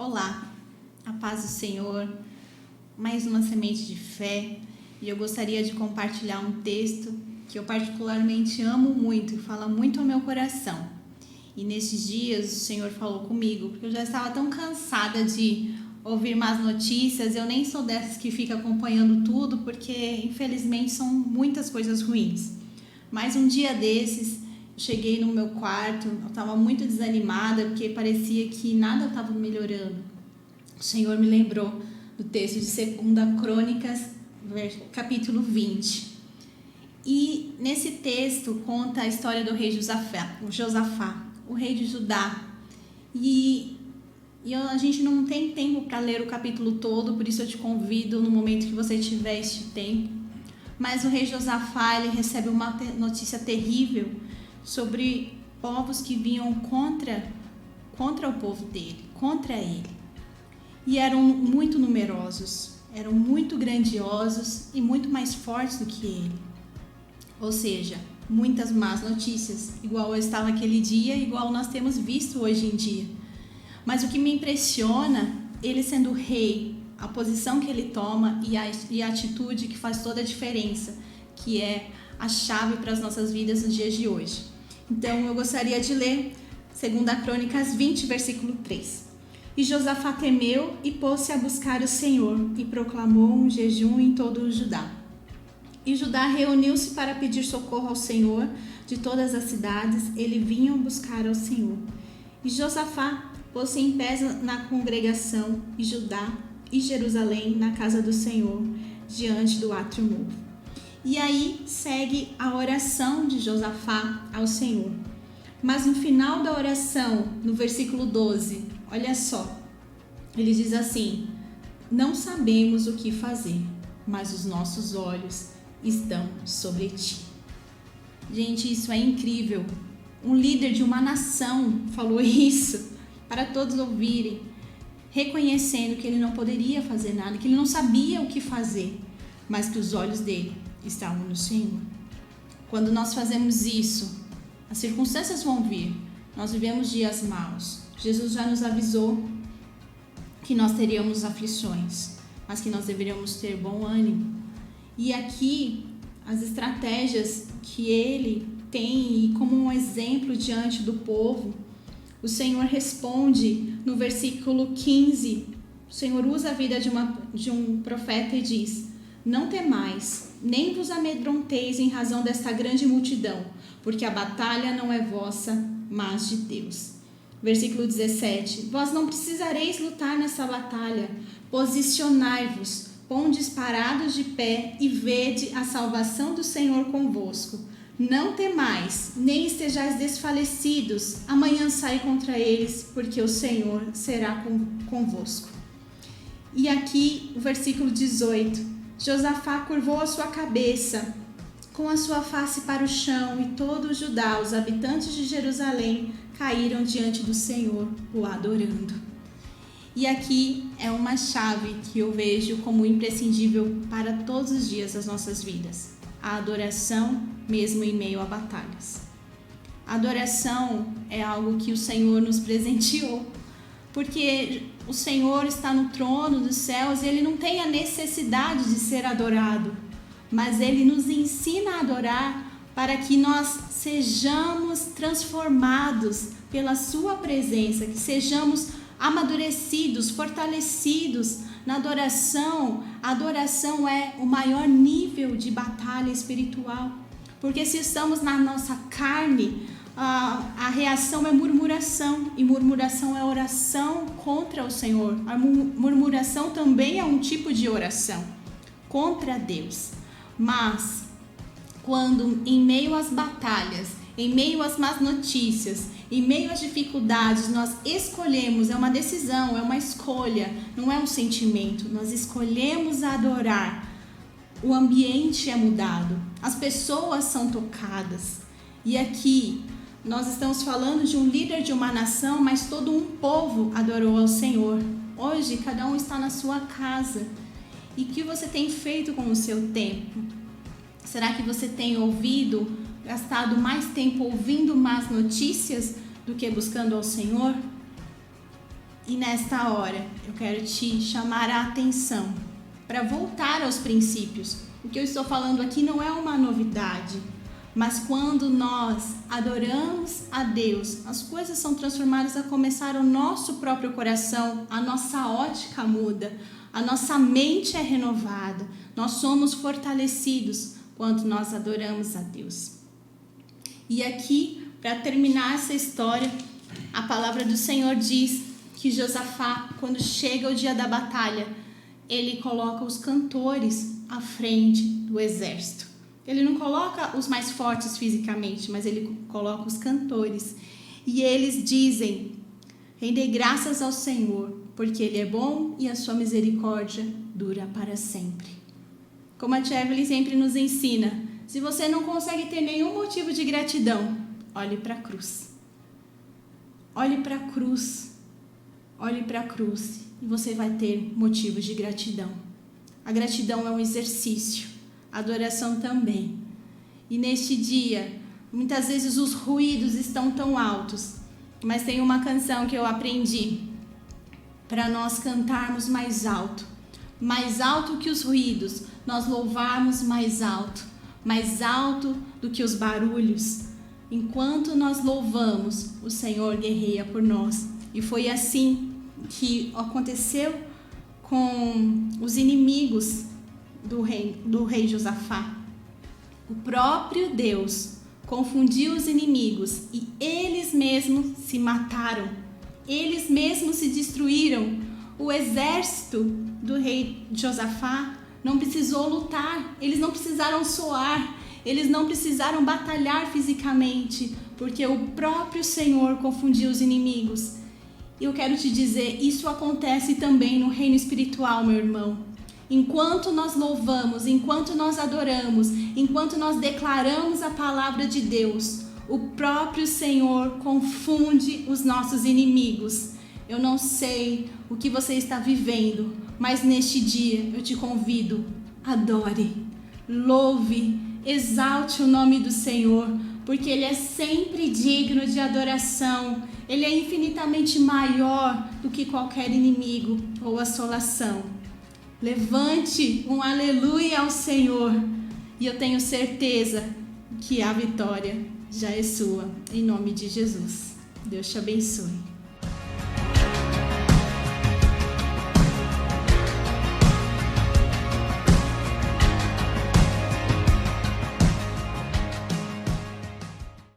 Olá, a paz do Senhor, mais uma semente de fé, e eu gostaria de compartilhar um texto que eu particularmente amo muito e fala muito ao meu coração. E nesses dias o Senhor falou comigo, porque eu já estava tão cansada de ouvir más notícias. Eu nem sou dessas que fica acompanhando tudo, porque infelizmente são muitas coisas ruins. Mas um dia desses, cheguei no meu quarto, eu estava muito desanimada, porque parecia que nada estava melhorando. O Senhor me lembrou do texto de 2 Crônicas, capítulo 20. E nesse texto conta a história do rei Josafá, o rei de Judá. E a gente não tem tempo para ler o capítulo todo, por isso eu te convido no momento que você tiver este tempo. Mas o rei Josafá, ele recebe uma notícia terrível sobre povos que vinham contra o povo dele, contra ele. E eram muito numerosos, eram muito grandiosos e muito mais fortes do que ele. Ou seja, muitas más notícias, igual eu estava aquele dia, igual nós temos visto hoje em dia. Mas o que me impressiona, ele sendo rei, a posição que ele toma e a atitude que faz toda a diferença, que é a chave para as nossas vidas nos dias de hoje. Então eu gostaria de ler 2 Crônicas 20, versículo 3. E Josafá temeu e pôs-se a buscar o Senhor e proclamou um jejum em todo o Judá. E Judá reuniu-se para pedir socorro ao Senhor. De todas as cidades ele vinham buscar ao Senhor. E Josafá pôs-se em pé na congregação, e Judá e Jerusalém na casa do Senhor, diante do átrio novo. E aí segue a oração de Josafá ao Senhor. Mas no final da oração, no versículo 12, olha só, ele diz assim: não sabemos o que fazer, mas os nossos olhos estão sobre ti. Gente, isso é incrível. Um líder de uma nação falou isso para todos ouvirem, reconhecendo que ele não poderia fazer nada, que ele não sabia o que fazer, mas que os olhos dele estavam no Senhor. Quando nós fazemos isso, as circunstâncias vão vir. Nós vivemos dias maus. Jesus já nos avisou que nós teríamos aflições, mas que nós deveríamos ter bom ânimo. E aqui, as estratégias que ele tem, e como um exemplo diante do povo, o Senhor responde no versículo 15. O Senhor usa a vida de um profeta e diz: não temais, nem vos amedronteis em razão desta grande multidão, porque a batalha não é vossa, mas de Deus. Versículo 17. Vós não precisareis lutar nessa batalha. Posicionai-vos, pondes parados de pé e vede a salvação do Senhor convosco. Não temais, nem estejais desfalecidos. Amanhã sai contra eles, porque o Senhor será convosco. E aqui o versículo 18. Josafá curvou a sua cabeça com a sua face para o chão, e todo o Judá, os habitantes de Jerusalém, caíram diante do Senhor, o adorando. E aqui é uma chave que eu vejo como imprescindível para todos os dias das nossas vidas: a adoração, mesmo em meio a batalhas. A adoração é algo que o Senhor nos presenteou, porque o Senhor está no trono dos céus e Ele não tem a necessidade de ser adorado, mas Ele nos ensina a adorar para que nós sejamos transformados pela Sua presença, que sejamos amadurecidos, fortalecidos na adoração. A adoração é o maior nível de batalha espiritual, porque se estamos na nossa carne, a reação é murmuração, e murmuração é oração contra o Senhor. A murmuração também é um tipo de oração contra Deus. Mas quando em meio às batalhas, em meio às más notícias, em meio às dificuldades, nós escolhemos, é uma decisão, é uma escolha, não é um sentimento, nós escolhemos adorar, o ambiente é mudado, as pessoas são tocadas. E aqui nós estamos falando de um líder de uma nação, mas todo um povo adorou ao Senhor. Hoje cada um está na sua casa. E o que você tem feito com o seu tempo? Será que você tem gastado mais tempo ouvindo más notícias do que buscando ao Senhor? E nesta hora eu quero te chamar a atenção para voltar aos princípios. O que eu estou falando aqui não é uma novidade, mas quando nós adoramos a Deus, as coisas são transformadas a começar o nosso próprio coração, a nossa ótica muda, a nossa mente é renovada, nós somos fortalecidos quando nós adoramos a Deus. E aqui, para terminar essa história, a palavra do Senhor diz que Josafá, quando chega o dia da batalha, ele coloca os cantores à frente do exército. Ele não coloca os mais fortes fisicamente, mas ele coloca os cantores. E eles dizem: rendei graças ao Senhor, porque Ele é bom e a sua misericórdia dura para sempre. Como a tia Evelyn sempre nos ensina, se você não consegue ter nenhum motivo de gratidão, olhe para a cruz. Olhe para a cruz. Olhe para a cruz e você vai ter motivos de gratidão. A gratidão é um exercício, a adoração também. E neste dia, muitas vezes os ruídos estão tão altos, mas tem uma canção que eu aprendi para nós cantarmos mais alto que os ruídos, nós louvarmos mais alto do que os barulhos. Enquanto nós louvamos, o Senhor guerreia por nós. E foi assim que aconteceu com os inimigos do rei Josafá. O próprio Deus confundiu os inimigos e eles mesmos se mataram. Eles mesmos se destruíram. O exército do rei Josafá não precisou lutar, eles não precisaram suar, eles não precisaram batalhar fisicamente, porque o próprio Senhor confundiu os inimigos. E eu quero te dizer, isso acontece também no reino espiritual, meu irmão. Enquanto nós louvamos, enquanto nós adoramos, enquanto nós declaramos a palavra de Deus, o próprio Senhor confunde os nossos inimigos. Eu não sei o que você está vivendo, mas neste dia eu te convido, adore, louve, exalte o nome do Senhor, porque Ele é sempre digno de adoração. Ele é infinitamente maior do que qualquer inimigo ou assolação. Levante um aleluia ao Senhor e eu tenho certeza que a vitória já é sua, em nome de Jesus. Deus te abençoe.